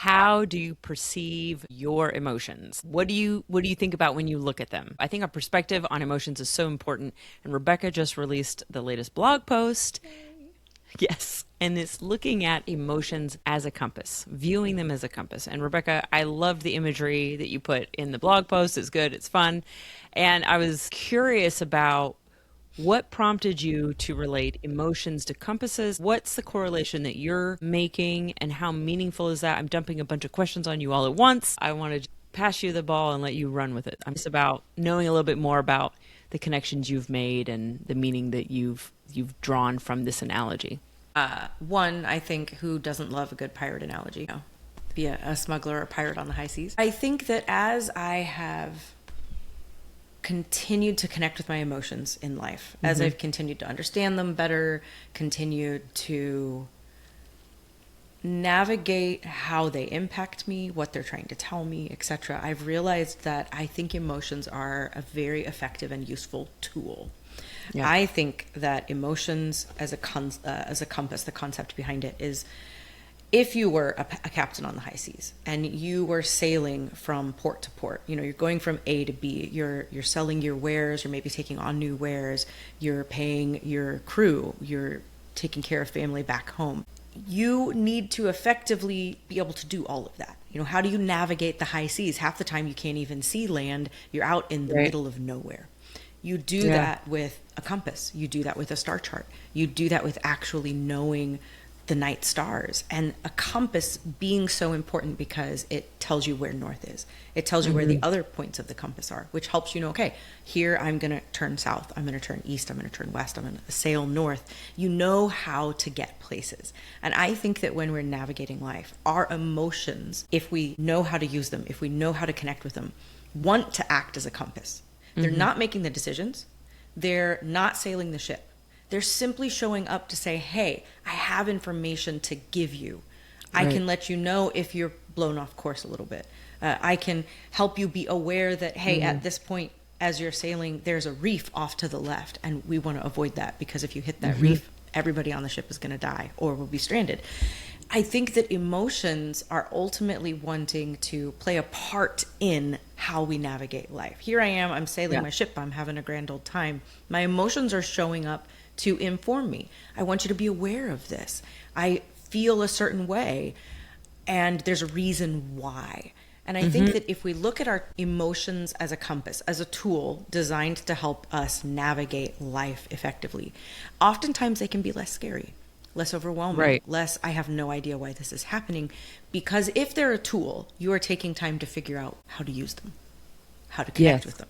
how do you perceive your emotions? What do you think about when you look at them? I think a perspective on emotions is so important. And Rebecca just released the latest blog post. Yes. And it's looking at emotions as a compass, viewing them as a compass. And Rebecca, I love the imagery that you put in the blog post. It's good, it's fun. And I was curious about what prompted you to relate emotions to compasses? What's the correlation that you're making and how meaningful is that? I'm dumping a bunch of questions on you all at once. I want to pass you the ball and let you run with it. I'm just about knowing a little bit more about the connections you've made and the meaning that you've drawn from this analogy. One, I think, who doesn't love a good pirate analogy? Be a smuggler or a pirate on the high seas. I think that as I have continued to connect with my emotions in life, as I've continued to understand them better, continued to navigate how they impact me, what they're trying to tell me, etc., I've realized that I think emotions are a very effective and useful tool. Yeah. I think that emotions as a compass, the concept behind it is, if you were a captain on the high seas and you were sailing from port to port, you're going from A to B, you're selling your wares, you're maybe taking on new wares, you're paying your crew, you're taking care of family back home. You need to effectively be able to do all of that. How do you navigate the high seas? Half the time you can't even see land. You're out in the middle of nowhere. You do that with a compass. You do that with a star chart. You do that with actually knowing the night stars. And a compass being so important because it tells you where north is. It tells you where the other points of the compass are, which helps you know, okay, here I'm going to turn south, I'm going to turn east, I'm going to turn west, I'm going to sail north. You know how to get places. And I think that when we're navigating life, our emotions, if we know how to use them, if we know how to connect with them, want to act as a compass. They're not making the decisions. They're not sailing the ship. They're simply showing up to say, hey, I have information to give you. I can let you know if you're blown off course a little bit. I can help you be aware that, hey, at this point, as you're sailing, there's a reef off to the left, and we want to avoid that because if you hit that reef, everybody on the ship is going to die or will be stranded. I think that emotions are ultimately wanting to play a part in how we navigate life. Here I am, I'm sailing my ship, I'm having a grand old time. My emotions are showing up to inform me. I want you to be aware of this. I feel a certain way, and there's a reason why. And I think that if we look at our emotions as a compass, as a tool designed to help us navigate life effectively, oftentimes they can be less scary, less overwhelming, less, I have no idea why this is happening. Because if they're a tool, you are taking time to figure out how to use them, how to connect with them,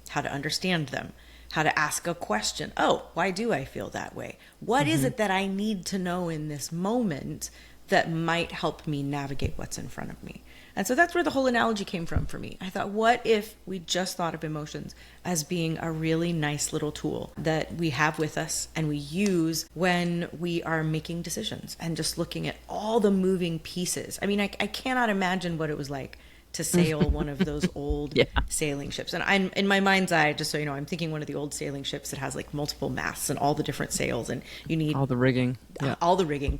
how to understand them, how to ask a question. Oh, why do I feel that way? What is it that I need to know in this moment that might help me navigate what's in front of me? And so that's where the whole analogy came from for me. I thought, what if we just thought of emotions as being a really nice little tool that we have with us and we use when we are making decisions and just looking at all the moving pieces. I mean, I cannot imagine what it was like to sail one of those old sailing ships. And I'm in my mind's eye, just so you know, I'm thinking one of the old sailing ships that has like multiple masts and all the different sails, and you need all the rigging,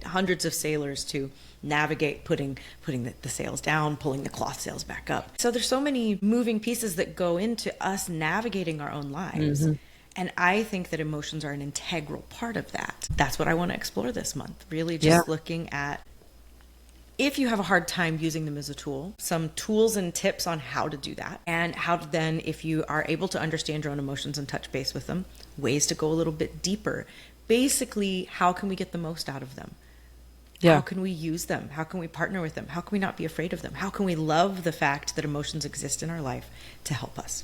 hundreds of sailors to navigate putting the sails down, pulling the cloth sails back up. So there's so many moving pieces that go into us navigating our own lives. And I think that emotions are an integral part of that. That's what I want to explore this month, really just looking at, if you have a hard time using them as a tool, some tools and tips on how to do that, and how to then, if you are able to understand your own emotions and touch base with them, ways to go a little bit deeper. Basically, how can we get the most out of them? How can we use them? How can we partner with them? How can we not be afraid of them? How can we love the fact that emotions exist in our life to help us?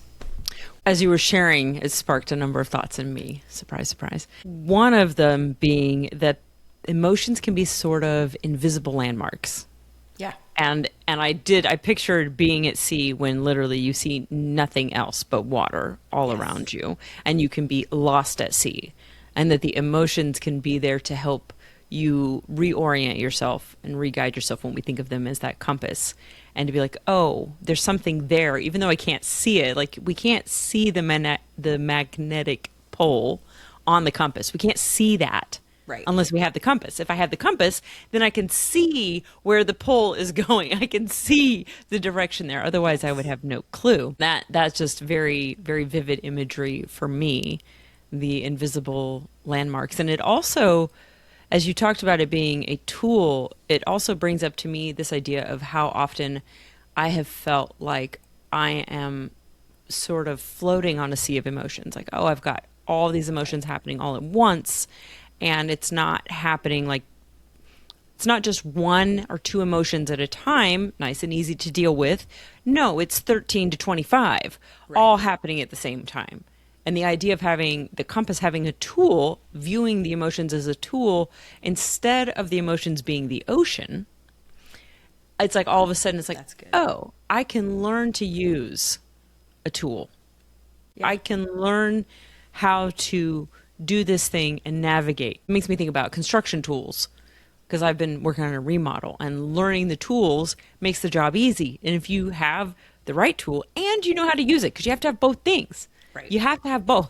As you were sharing, it sparked a number of thoughts in me. Surprise, surprise. One of them being that emotions can be sort of invisible landmarks. Yeah. And I pictured being at sea when literally you see nothing else but water all around you, and you can be lost at sea, and that the emotions can be there to help you reorient yourself and re-guide yourself when we think of them as that compass, and to be like, oh, there's something there, even though I can't see it. Like, we can't see the magnetic pole on the compass. We can't see that. Right. unless we have the compass. If I have the compass, then I can see where the pole is going. I can see the direction there. Otherwise, I would Yes. have no clue. That's just very, very vivid imagery for me, the invisible landmarks. And it also, as you talked about it being a tool, it also brings up to me this idea of how often I have felt like I am sort of floating on a sea of emotions. Like, oh, I've got all these emotions happening all at once, and it's not happening like it's not just one or two emotions at a time, nice and easy to deal with. No, it's 13 to 25, Right. all happening at the same time. And the idea of having the compass having a tool, viewing the emotions as a tool instead of the emotions being the ocean, it's like all of a sudden it's like, That's good. oh, I can learn to use a tool. Yeah. I can learn how to do this thing and navigate. It makes me think about construction tools because I've been working on a remodel, and learning the tools makes the job easy. And if you have the right tool and you know how to use it, because you have to have both things. Right. You have to have both.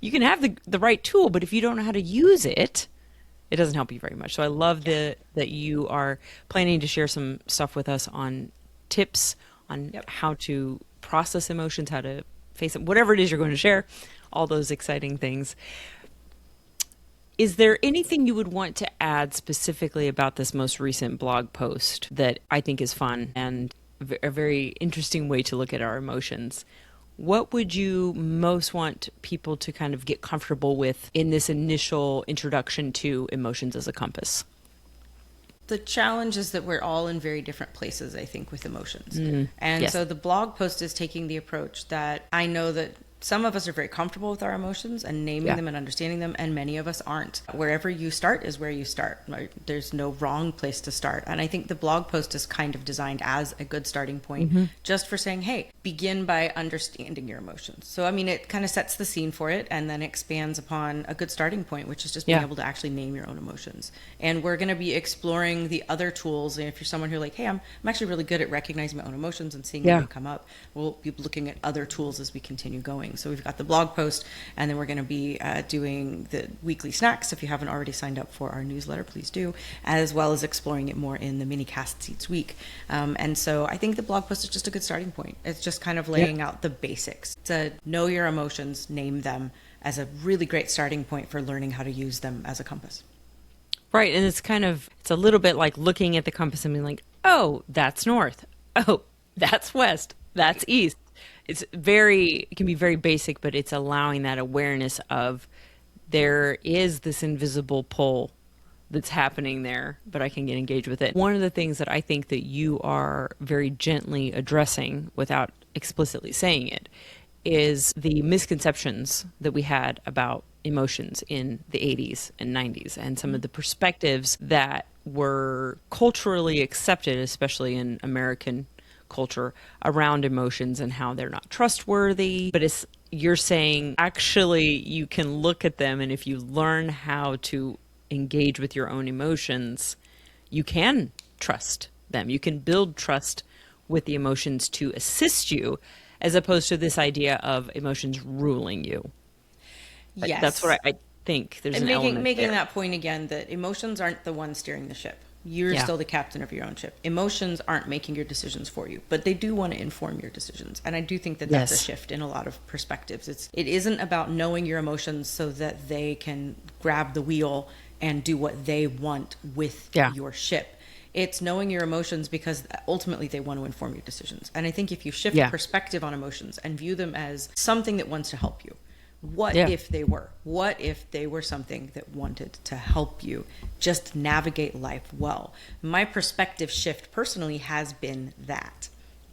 You can have the right tool, but if you don't know how to use it, it doesn't help you very much. So I love that you are planning to share some stuff with us on tips on Yep. how to process emotions, how to face them, whatever it is you're going to share, all those exciting things. Is there anything you would want to add specifically about this most recent blog post that I think is fun and a very interesting way to look at our emotions? What would you most want people to kind of get comfortable with in this initial introduction to emotions as a compass? The challenge is that we're all in very different places, I think, with emotions. And Yes. so the blog post is taking the approach that I know that some of us are very comfortable with our emotions and naming Yeah. them and understanding them, and many of us aren't. Wherever you start is where you start. Right? There's no wrong place to start. And I think the blog post is kind of designed as a good starting point, just for saying, hey, begin by understanding your emotions. So, I mean, it kind of sets the scene for it and then expands upon a good starting point, which is just being Yeah. able to actually name your own emotions. And we're going to be exploring the other tools. And if you're someone who's like, hey, I'm actually really good at recognizing my own emotions and seeing Yeah. when they come up, we'll be looking at other tools as we continue going. So we've got the blog post, and then we're going to be doing the weekly snacks. If you haven't already signed up for our newsletter, please do, as well as exploring it more in the mini casts each week. And so I think the blog post is just a good starting point. It's just kind of laying out the basics to know your emotions, name them, as a really great starting point for learning how to use them as a compass. Right. And it's a little bit like looking at the compass and being like, oh, that's north. Oh, that's west. That's east. It can be very basic, but it's allowing that awareness of there is this invisible pull that's happening there, but I can get engaged with it. One of the things that I think that you are very gently addressing without explicitly saying it is the misconceptions that we had about emotions in the 80s and 90s and some of the perspectives that were culturally accepted, especially in American culture, around emotions and how they're not trustworthy. But you're saying actually you can look at them, and if you learn how to engage with your own emotions, you can trust them. You can build trust with the emotions to assist you, as opposed to this idea of emotions ruling you. Yes. That's what I think there's And an element making there. that point again, that emotions aren't the ones steering the ship. You're Yeah. still the captain of your own ship. Emotions aren't making your decisions for you, but they do want to inform your decisions. And I do think that that's Yes. a shift in a lot of perspectives. It isn't about knowing your emotions so that they can grab the wheel and do what they want with Yeah. your ship. It's knowing your emotions because ultimately they want to inform your decisions. And I think if you shift Yeah. perspective on emotions and view them as something that wants to help you, what Yeah. if they were? What if they were something that wanted to help you just navigate life well? My perspective shift personally has been that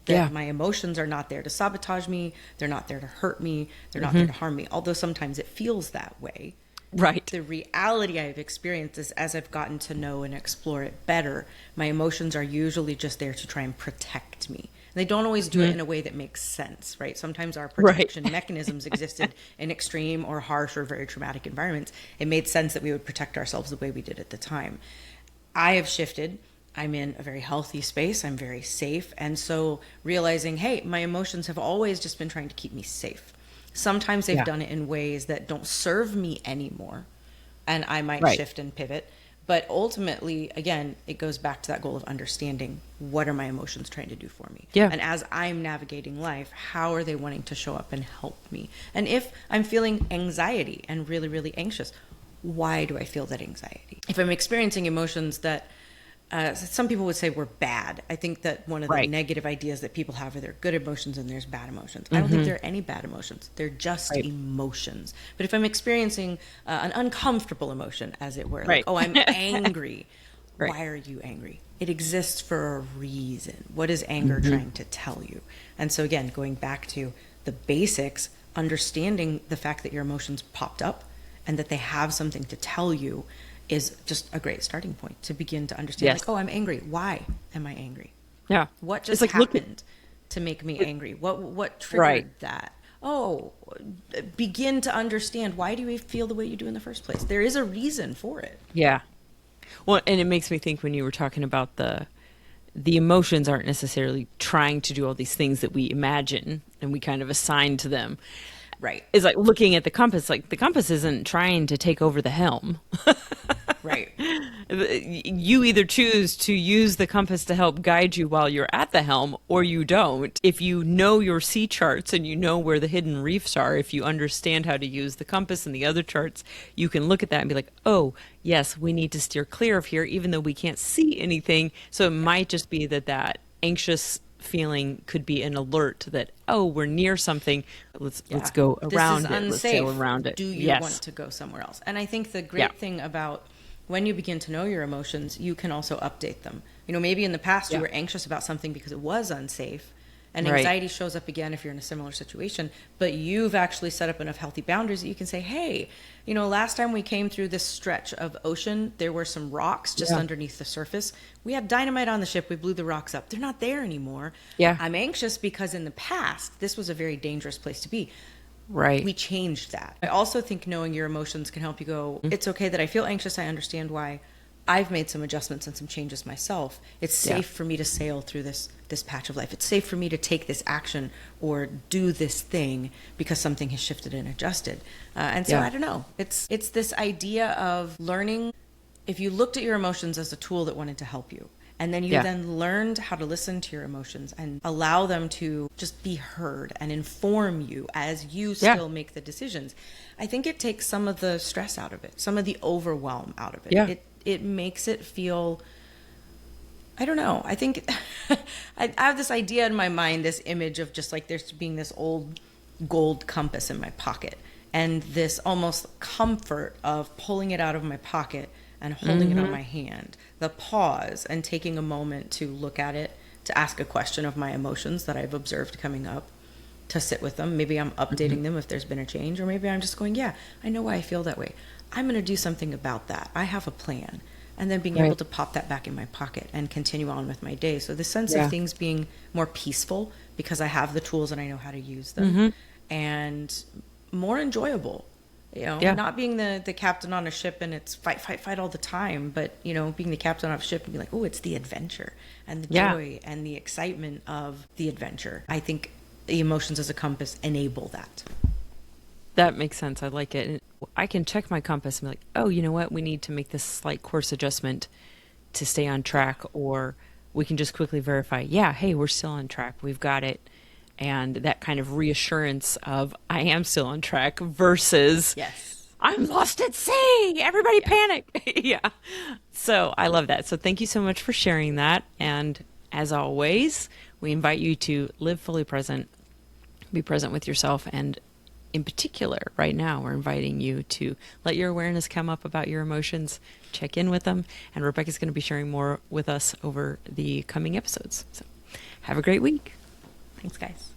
Yeah. my emotions are not there to sabotage me. They're not there to hurt me. They're not there to harm me. Although sometimes it feels that way. Right. The reality I've experienced is as I've gotten to know and explore it better, my emotions are usually just there to try and protect me. They don't always do it in a way that makes sense, right? Sometimes our protection mechanisms existed in extreme or harsh or very traumatic environments. It made sense that we would protect ourselves the way we did at the time. I have shifted. I'm in a very healthy space. I'm very safe. And so realizing, hey, my emotions have always just been trying to keep me safe. Sometimes they've Yeah. done it in ways that don't serve me anymore. and I might Right. shift and pivot. But ultimately, again, it goes back to that goal of understanding what are my emotions trying to do for me. Yeah. And as I'm navigating life, how are they wanting to show up and help me? And if I'm feeling anxiety and really, really anxious, why do I feel that anxiety? If I'm experiencing emotions that some people would say were bad, I think that one of the Right. negative ideas that people have are there are good emotions and there's bad emotions. I don't think there are any bad emotions. They're just Right. emotions. But if I'm experiencing an uncomfortable emotion, as it were, like, Right. oh, I'm angry. Right. Why are you angry? It exists for a reason. What is anger trying to tell you? And so, again, going back to the basics, understanding the fact that your emotions popped up and that they have something to tell you is just a great starting point to begin to understand, Yes. like, oh, I'm angry. Why am I angry? Yeah. What It's just like, look at, happened to make me angry? What right. triggered that? Oh, begin to understand, why do you feel the way you do in the first place? There is a reason for it. Yeah. Well, and it makes me think when you were talking about the emotions aren't necessarily trying to do all these things that we imagine and we kind of assign to them. Right. It's like looking at the compass, like the compass isn't trying to take over the helm. Right. You either choose to use the compass to help guide you while you're at the helm or you don't. If you know your sea charts and you know where the hidden reefs are, if you understand how to use the compass and the other charts, you can look at that and be like, oh, yes, we need to steer clear of here, even though we can't see anything. So it might just be that anxious feeling could be an alert that, oh, we're near something. Let's go This is around it. Let's sail unsafe. around it. Do you Yes. want to go somewhere else? And I think the Yeah. great thing about when you begin to know your emotions, you can also update them. You know, maybe in the past you Yeah. were anxious about something because it was unsafe, and Right. anxiety shows up again if you're in a similar situation, but you've actually set up enough healthy boundaries that you can say, hey, you know, last time we came through this stretch of ocean, there were some rocks just Yeah. underneath the surface. We had dynamite on the ship. We blew the rocks up. They're not there anymore. Yeah. I'm anxious because in the past, this was a very dangerous place to be. Right. We changed that. I also think knowing your emotions can help you go, it's okay that I feel anxious. I understand why. I've made some adjustments and some changes myself. It's safe Yeah. for me to sail through this patch of life. It's safe for me to take this action or do this thing because something has shifted and adjusted. And so Yeah. I don't know. It's this idea of learning. If you looked at your emotions as a tool that wanted to help you, and then you Yeah. then learned how to listen to your emotions and allow them to just be heard and inform you as you Yeah. still make the decisions, I think it takes some of the stress out of it, some of the overwhelm out of it. Yeah. It makes it feel, I don't know. I think I have this idea in my mind, this image of just like there's being this old gold compass in my pocket and this almost comfort of pulling it out of my pocket and holding it on my hand. The pause and taking a moment to look at it, to ask a question of my emotions that I've observed coming up, to sit with them. Maybe I'm updating them if there's been a change, or maybe I'm just going, yeah, I know why I feel that way. I'm going to do something about that. I have a plan. And then being Right. able to pop that back in my pocket and continue on with my day. So the sense Yeah. of things being more peaceful because I have the tools and I know how to use them, and more enjoyable. You know, Yeah. not being the captain on a ship and it's fight, fight, fight all the time, but, you know, being the captain of a ship and be like, oh, it's the adventure and the Yeah. joy and the excitement of the adventure. I think the emotions as a compass enable that. That makes sense. I like it. And I can check my compass and be like, oh, you know what? We need to make this slight course adjustment to stay on track. Or we can just quickly verify, yeah, hey, we're still on track. We've got it. And that kind of reassurance of I am still on track versus Yes. I'm lost at sea. Everybody panic. Yeah. So I love that. So thank you so much for sharing that. And as always, we invite you to live fully present, be present with yourself. And in particular, right now, we're inviting you to let your awareness come up about your emotions, check in with them. And Rebecca's going to be sharing more with us over the coming episodes. So have a great week. Thanks, guys.